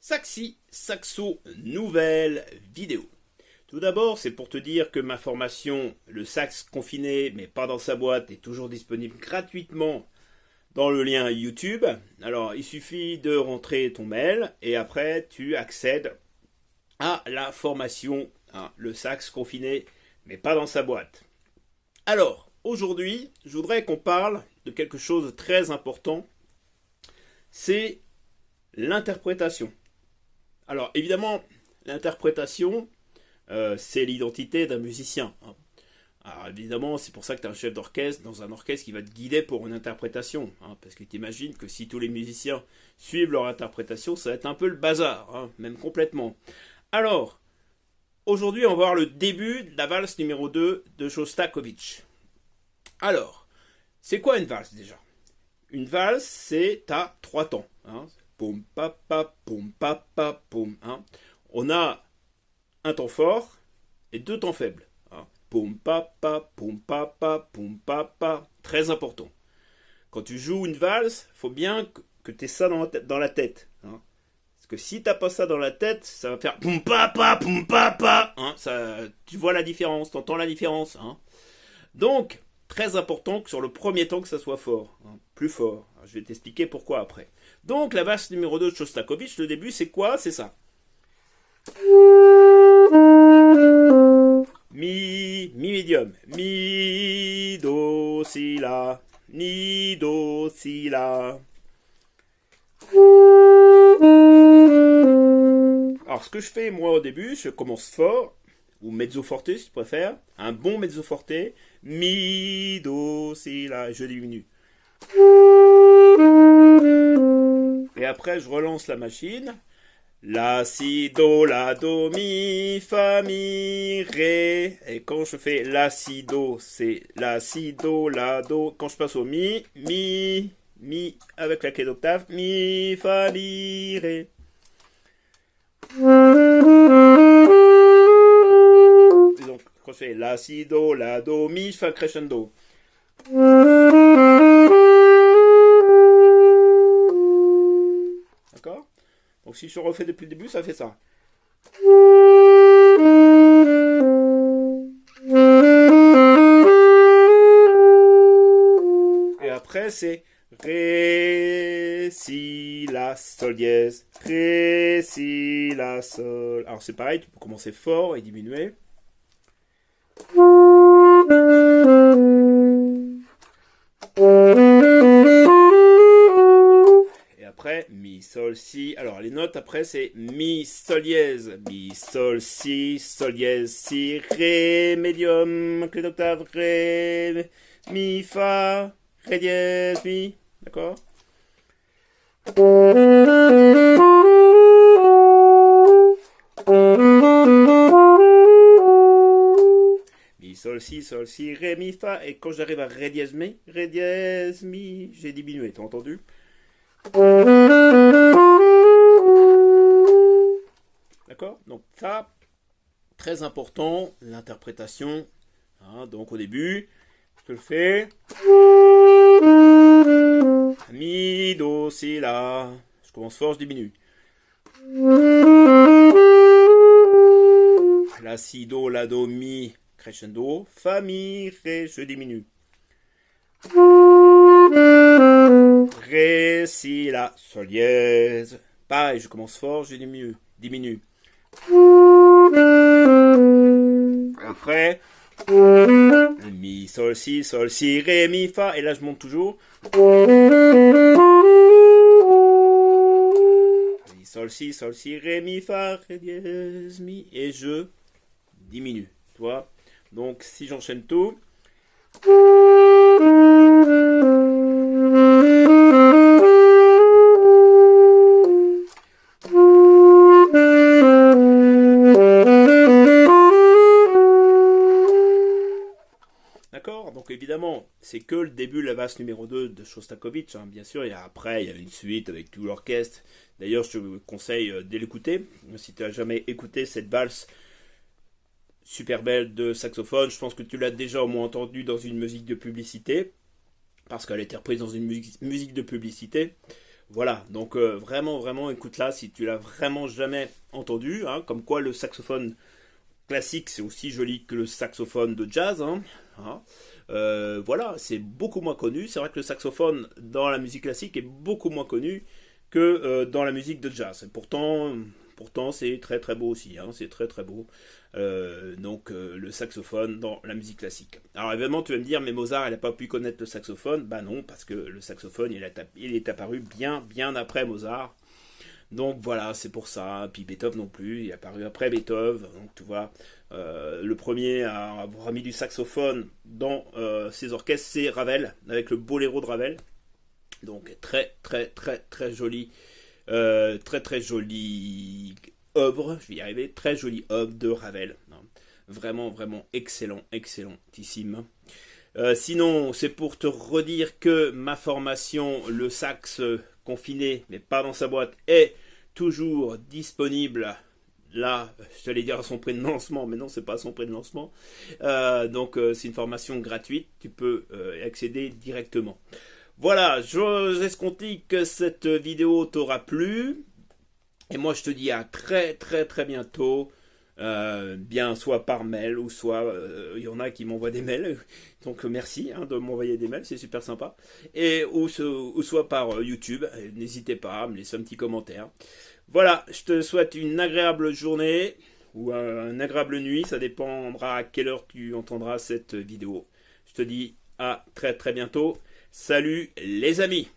Saxi Saxo, nouvelle vidéo. Tout d'abord, c'est pour te dire que ma formation, le sax confiné mais pas dans sa boîte, est toujours disponible gratuitement dans le lien YouTube. Alors, il suffit de rentrer ton mail et après, tu accèdes à la formation, le sax confiné mais pas dans sa boîte. Alors, aujourd'hui, je voudrais qu'on parle de quelque chose de très important, c'est l'interprétation. Alors, évidemment, l'interprétation, c'est l'identité d'un musicien. Alors, évidemment, c'est pour ça que tu es un chef d'orchestre dans un orchestre qui va te guider pour une interprétation. Parce que tu imagines que si tous les musiciens suivent leur interprétation, ça va être un peu le bazar, même complètement. Alors, aujourd'hui, on va voir le début de la valse numéro 2 de Shostakovich. Alors, c'est quoi une valse déjà? Une valse, c'est à 3 temps. Poum, papa, poum, papa, poum. On a un temps fort et 2 temps faibles. Poum, papa, poum, papa, poum, papa. Très important. Quand tu joues une valse, il faut bien que tu aies ça dans la tête. Parce que si tu n'as pas ça dans la tête, ça va faire poum, papa, poum, papa. Tu vois la différence, tu entends la différence. Donc, très important que sur le premier temps que ça soit fort. Plus fort. Je vais t'expliquer pourquoi après. Donc, la valse numéro 2 de Shostakovich, le début, c'est quoi? C'est ça. Mi médium. Mi, do, si, la. Mi, do, si, la. Alors, ce que je fais, moi, au début, je commence fort, ou mezzo forte, si tu préfères. Un bon mezzo forte. Mi, do, si, la. Je diminue. Et après, je relance la machine. La, si, do, mi, fa, mi, ré. Et quand je fais la, si, do, c'est la, si, do, do. Quand je passe au mi, avec la clé d'octave, mi, fa, mi, ré. Et donc, quand je fais la, si, do, mi, je fais un crescendo. D'accord? Donc si je refais depuis le début, ça fait ça. Et après, c'est Ré, Si, La, Sol dièse. Ré, Si, La, Sol. Alors c'est pareil, tu peux commencer fort et diminuer. Après, mi, sol, si. Alors, les notes après, c'est mi, sol, dièse. Mi, sol, si, ré, médium, clé d'octave, ré, mi, fa, ré dièse, mi. D'accord? Mi, sol, si, ré, mi, fa. Et quand j'arrive à ré dièse, mi, j'ai diminué. T'as entendu? D'accord? Donc ça, très important, l'interprétation. Donc au début, je te le fais. Mi, do, si, la. Je commence fort, je diminue. La, si, do, mi, crescendo. Fa, mi, ré, je diminue. Ré, si, la, sol dièse. Pareil, je commence fort, je diminue. Après, mi, sol, si, ré, mi, fa. Et là, je monte toujours. Mi, sol, si, ré, mi, fa, ré, dièse, mi. Et je diminue. Tu vois? Donc, si j'enchaîne tout. D'accord? Donc évidemment, c'est que le début de la valse numéro 2 de Shostakovich, bien sûr, et après il y a une suite avec tout l'orchestre. D'ailleurs, je te conseille de l'écouter. Si tu n'as jamais écouté cette valse super belle de saxophone, je pense que tu l'as déjà au moins entendu dans une musique de publicité. parce qu'elle était reprise dans une musique de publicité. Voilà, donc vraiment, vraiment, écoute-la si tu l'as vraiment jamais entendu, hein, comme quoi le saxophone classique c'est aussi joli que le saxophone de jazz, hein, hein. Voilà, c'est beaucoup moins connu. C'est vrai que le saxophone dans la musique classique est beaucoup moins connu que dans la musique de jazz. Et pourtant c'est très très beau aussi, hein, c'est très très beau. Le saxophone dans la musique classique. Alors évidemment tu vas me dire, mais Mozart il n'a pas pu connaître le saxophone. Bah non, parce que le saxophone il est apparu bien bien après Mozart. Donc voilà, c'est pour ça. Puis Beethoven non plus, il est apparu après Beethoven. Donc tu vois, le premier à avoir mis du saxophone dans ses orchestres, c'est Ravel, avec le Boléro de Ravel. Donc très très très très joli, très très jolie œuvre, je vais y arriver, très jolie œuvre de Ravel. Vraiment vraiment excellent, excellentissime. Sinon, c'est pour te redire que ma formation, le sax confiné, mais pas dans sa boîte, est toujours disponible. Là, je t'allais dire à son prix de lancement, mais non, c'est pas à son prix de lancement. C'est une formation gratuite, tu peux y accéder directement. Voilà, j'escompte que cette vidéo t'aura plu. Et moi, je te dis à très très très bientôt. Bien soit par mail ou soit il y en a qui m'envoient des mails, donc merci hein, de m'envoyer des mails, c'est super sympa, et ou soit par YouTube. N'hésitez pas à me laisser un petit commentaire. Voilà, je te souhaite une agréable journée ou une agréable nuit, ça dépendra à quelle heure tu entendras cette vidéo. Je te dis à très très bientôt. Salut les amis.